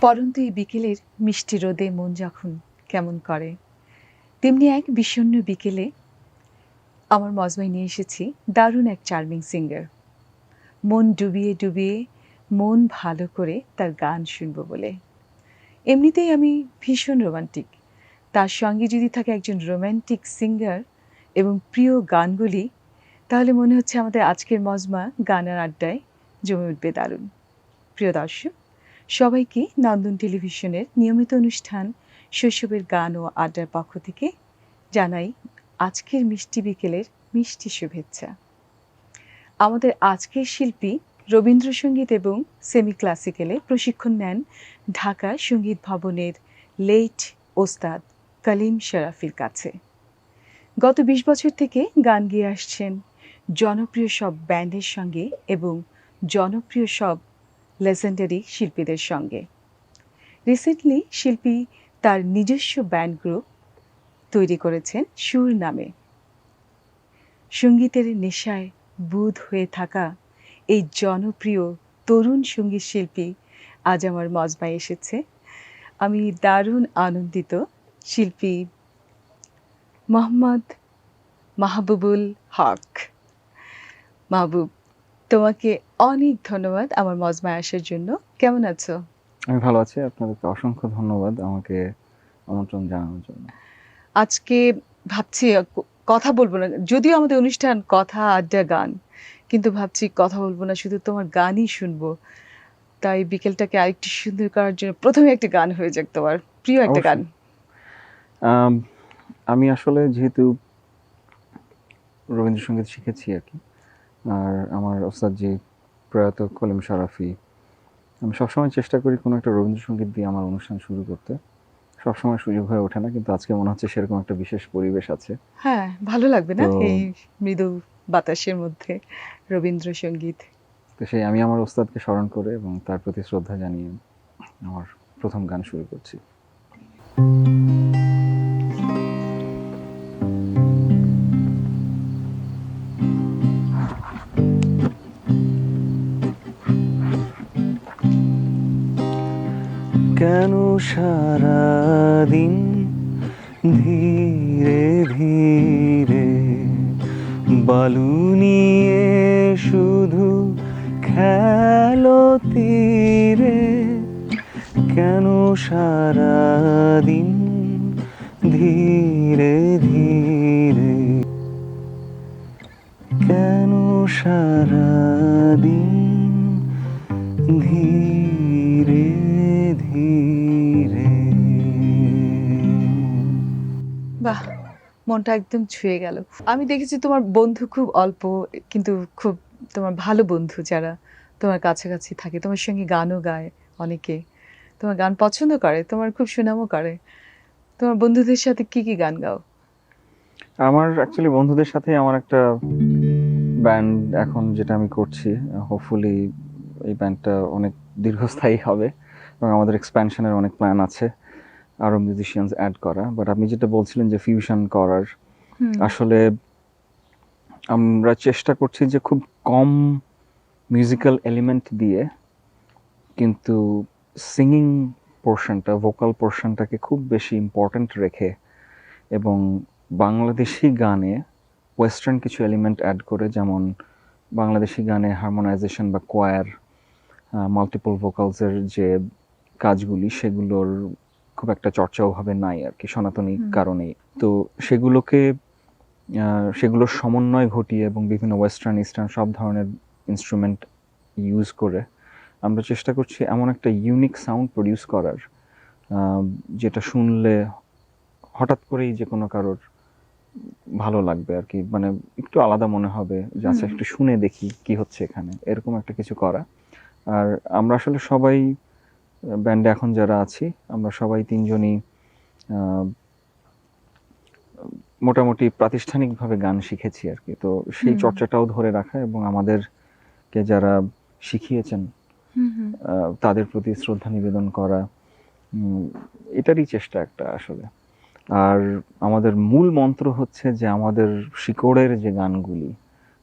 পরন্তু এই বিকেলের মিষ্টি রোদে মন যখন কেমন করে, তেমনি এক বিষণ্ণ বিকেলে আমার মজমায় নিয়ে এসেছি দারুণ এক চার্মিং সিঙ্গার। মন ডুবিয়ে ডুবিয়ে মন ভালো করে তার গান শুনবো বলে। এমনিতেই আমি ভীষণ রোমান্টিক, তার সঙ্গে যদি থাকে একজন রোম্যান্টিক সিঙ্গার এবং প্রিয় গানগুলি, তাহলে মনে হচ্ছে আমাদের আজকের মজমা গানের আড্ডায় জমে উঠবে দারুণ। প্রিয় দর্শক, সবাইকে নন্দন টেলিভিশনের নিয়মিত অনুষ্ঠান শৈশবের গান ও আড্ডার পক্ষ থেকে জানাই আজকের মিষ্টি বিকেলের মিষ্টি শুভেচ্ছা। আমাদের আজকের শিল্পী রবীন্দ্রসঙ্গীত এবং সেমি ক্লাসিক্যালে প্রশিক্ষণ নেন ঢাকা সঙ্গীত ভবনের লেট ওস্তাদ কালিম শরাফির কাছে। গত ২০ বছর থেকে গান গেয়ে আসছেন জনপ্রিয় সব ব্যান্ডের সঙ্গে এবং জনপ্রিয় সব লেজেন্ডারি শিল্পীদের সঙ্গে। রিসেন্টলি শিল্পী তার নিজস্ব ব্যান্ড গ্রুপ তৈরি করেছেন সুর নামে। সঙ্গীতের নেশায় বুঁদ হয়ে থাকা এই জনপ্রিয় তরুণ সঙ্গীত শিল্পী আজ আমার মজমায় এসেছে। আমি দারুণ আনন্দিত শিল্পী মোহাম্মদ মাহবুবুল হক। মাহবুব, তোমাকে অনেক ধন্যবাদ আমার মজমায় আসার জন্য। কেমন আছো? আমি ভালো আছি। আপনাদেরকে অসংখ্য ধন্যবাদ আমাকে আমন্ত্রণ জানানোর জন্য। আজকে ভাবছি কথা বলবো না, যদিও আমাদের অনুষ্ঠান কথা আড্ডা গান, কিন্তু ভাবছি কথা বলবো না, শুধু তোমার গানই শুনবো। তাই বিকেলটাকে আরেকটু সুন্দর করার জন্য প্রথমে একটা গান হয়ে যাক, তোমার প্রিয় একটা গান। আম আমি আসলে যেহেতু রবীন্দ্রসঙ্গীত শিখেছি আরকি, আর আমার ওস্তাদজি প্রয়াত কলিম শরাফি, আমি সবসময় চেষ্টা করি কোনো একটা রবীন্দ্রসঙ্গীত দিয়ে আমার অনুষ্ঠান শুরু করতে। সবসময় সুযোগ হয়ে ওঠে না, কিন্তু আজকে মনে হচ্ছে সেরকম একটা বিশেষ পরিবেশ আছে। হ্যাঁ, ভালো লাগবে না তো এই মৃদু বাতাসের মধ্যে রবীন্দ্রসঙ্গীত? তো সেই আমি আমার ওস্তাদকে স্মরণ করে এবং তার প্রতি শ্রদ্ধা জানিয়ে আমার প্রথম গান শুরু করছি। কেন সারাদিন ধীরে ধীরে বালু নিয়ে শুধু খেলো তীরে, কেন সারাদিন ধীরে ধীরে, কেন সারাদিন ধীরে ধীরে। বাহ! মনটা একদম ছুঁয়ে গেল। আমি দেখেছি তোমার বন্ধু খুব অল্প, কিন্তু খুব তোমার ভালো বন্ধু যারা তোমার কাছাকাছি থাকে, তোমার সঙ্গে গানও গায় অনেকে। তোমার গান পছন্দ করে, তোমার খুব সুনামও করে। তোমার বন্ধুদের সাথে কি, কি গান গাও? আমার অ্যাকচুয়ালি বন্ধুদের সাথে আমার একটা ব্যান্ড এখন যেটা আমি করছি, হোপফুলি এই ব্যান্ডটা অনেক দীর্ঘস্থায়ী হবে এবং আমাদের এক্সপ্যানশনের অনেক প্ল্যান আছে, আরও মিউজিশিয়ানস অ্যাড করা। বাট আপনি যেটা বলছিলেন যে ফিউশন করার, আসলে আমরা চেষ্টা করছি যে খুব কম মিউজিক্যাল এলিমেন্ট দিয়ে কিন্তু সিঙ্গিং পোর্শনটা, ভোকাল পোর্শনটাকে খুব বেশি ইম্পর্ট্যান্ট রেখে এবং বাংলাদেশি গানে ওয়েস্টার্ন কিছু এলিমেন্ট অ্যাড করে, যেমন বাংলাদেশি গানে হারমোনাইজেশন বা কোয়ার, মাল্টিপল ভোকালসের যে কাজগুলি, সেগুলোর খুব একটা চর্চা ওভাবে নাই আর কি, সনাতনী কারণেই। তো সেগুলোর সমন্বয় ঘটিয়ে এবং বিভিন্ন ওয়েস্টার্ন ইস্টার্ন সব ধরনের ইনস্ট্রুমেন্ট ইউজ করে আমরা চেষ্টা করছি এমন একটা ইউনিক সাউন্ড প্রডিউস করার, যেটা শুনলে হঠাৎ করেই যে কোনো কারোর ভালো লাগবে আর কি, মানে একটু আলাদা মনে হবে যে আচ্ছা একটু শুনে দেখি কি হচ্ছে এখানে, এরকম একটা কিছু করা। আর আমরা আসলে সবাই ব্যান্ডে এখন যারা আছি, আমরা সবাই তিনজনই মোটামুটি প্রাতিষ্ঠানিকভাবে গান শিখেছি আর কি। তো সেই চর্চাটাও ধরে রাখা এবং আমাদেরকে যারা শিখিয়েছেন তাদের প্রতি শ্রদ্ধা নিবেদন করা, এটারই চেষ্টা একটা আসলে। আর আমাদের মূল মন্ত্র হচ্ছে যে আমাদের শিকড়ের যে গানগুলি,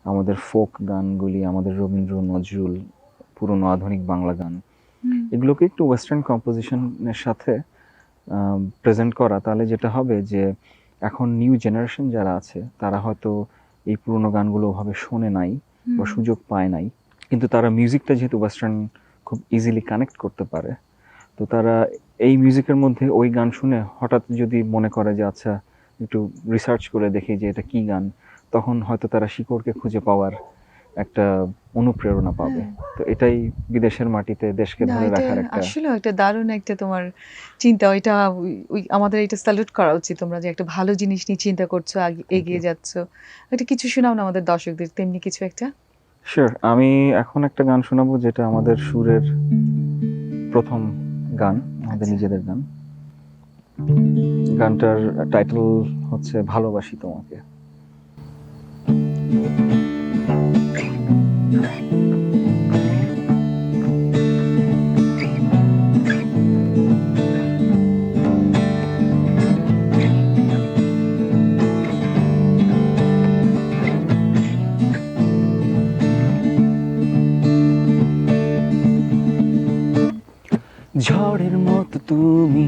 আমাদের ফোক গানগুলি, আমাদের রবীন্দ্র নজরুল, পুরনো আধুনিক বাংলা গান, এগুলোকে একটু ওয়েস্টার্ন কম্পোজিশনের সাথে প্রেজেন্ট করা, তাহলে যেটা হবে যে এখন নিউ জেনারেশন যারা আছে তারা হয়তো এই পুরোনো গানগুলো ওভাবে শোনে নাই বা সুযোগ পায় নাই, কিন্তু তারা মিউজিকটা যেহেতু ওয়েস্টার্ন খুব ইজিলি কানেক্ট করতে পারে, তো তারা এই মিউজিকের মধ্যে ওই গান শুনে হঠাৎ যদি মনে করে যে আচ্ছা একটু রিসার্চ করে দেখি যে এটা কি গান, তখন হয়তো তারা শিকড়কে খুঁজে পাওয়ার একটা অনুপ্রেরণা পাবে। তো এটাই বিদেশের মাটিতে দেশকে না, ধরে এটা রাখার একটা আসলে একটা দারুণ একটা তোমার চিন্তা। ওইটা ওই আমাদের এটা স্যালুট করা উচিত। তোমরা যে একটা ভালো জিনিস নিয়ে চিন্তা করছো, এগিয়ে যাচ্ছ। এটা কিছু শোনাও না আমাদের দর্শকদের, তেমনি কিছু একটা। শিওর। আমি এখন একটা গান শোনাবো যেটা আমাদের সুরের প্রথম গান, আমাদের আচ্ছা। নিজেদের গান। গানটার টাইটেল হচ্ছে ভালোবাসি তোমাকে। ঝড়ের মতো তুমি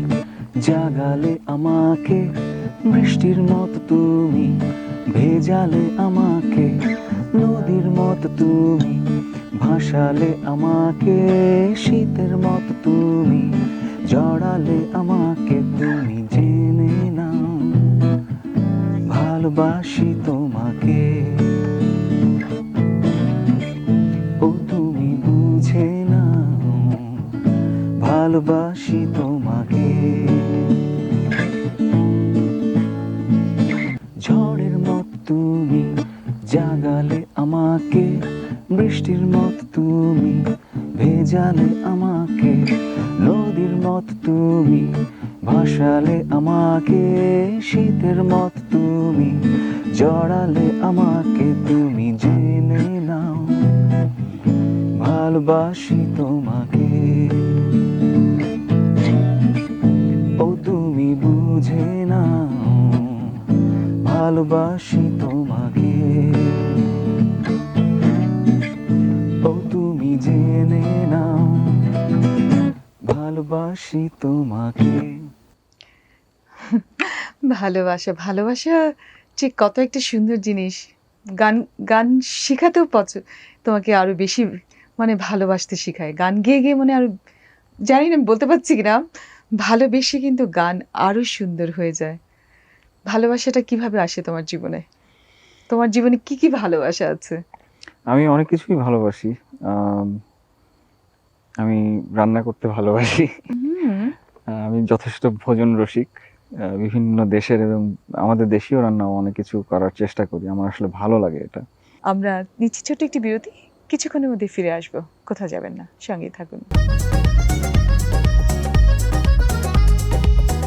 জাগালে আমাকে, বৃষ্টির মতো তুমি ভেজালে আমাকে, নদীর মতো তুমি ভাসালে আমাকে, শীতের মতো তুমি জড়ালে আমাকে। তুমি জেনে নাও ভালোবাসি তোমাকে, ও তুমি বুঝে নাও ভালোবাসি তোমাকে। ঝড়ের মতো তুমি জাগালে আমাকে, বৃষ্টির মতো তুমি ভেজালে আমাকে, নদীর মতো তুমি ভাসালে আমাকে, শীতের মতো তুমি জড়ালে আমাকে। তুমি জেনে নাও ভালোবাসি তোমাকে, ও তুমি বুঝে নাও ভালোবাসি তোমাকে, ও তুমি জেনে নাও ভালোবাসি তোমাকে। ভালোবাসা, ভালোবাসা যে কত একটা সুন্দর জিনিস। গান গান শেখাতেও তোমাকে আরো বেশি মানে ভালোবাসতে শিখায়। গান গেয়ে, গেয়ে মানে আরো জানি না বলতে পারছি কিনা, ভালোবেসে কিন্তু গান আরো সুন্দর হয়ে যায়। ভালোবাসাটা কিভাবে আসে তোমার জীবনে? তোমার জীবনে কি, কি ভালোবাসা আছে? আমি অনেক কিছুই ভালোবাসি। আমি রান্না করতে ভালোবাসি। হুম। আমি যথেষ্ট ভোজন রসিক। বিভিন্ন দেশের এবং আমাদের দেশীয় রান্নাও অনেক কিছু করার চেষ্টা করি। আমার আসলে ভালো লাগে এটা। আমরা নিচ্ছি ছোট্ট একটি বিরতি। কিছুক্ষণের মধ্যে ফিরে আসবো। কোথাও যাবেন না। সঙ্গেই থাকুন।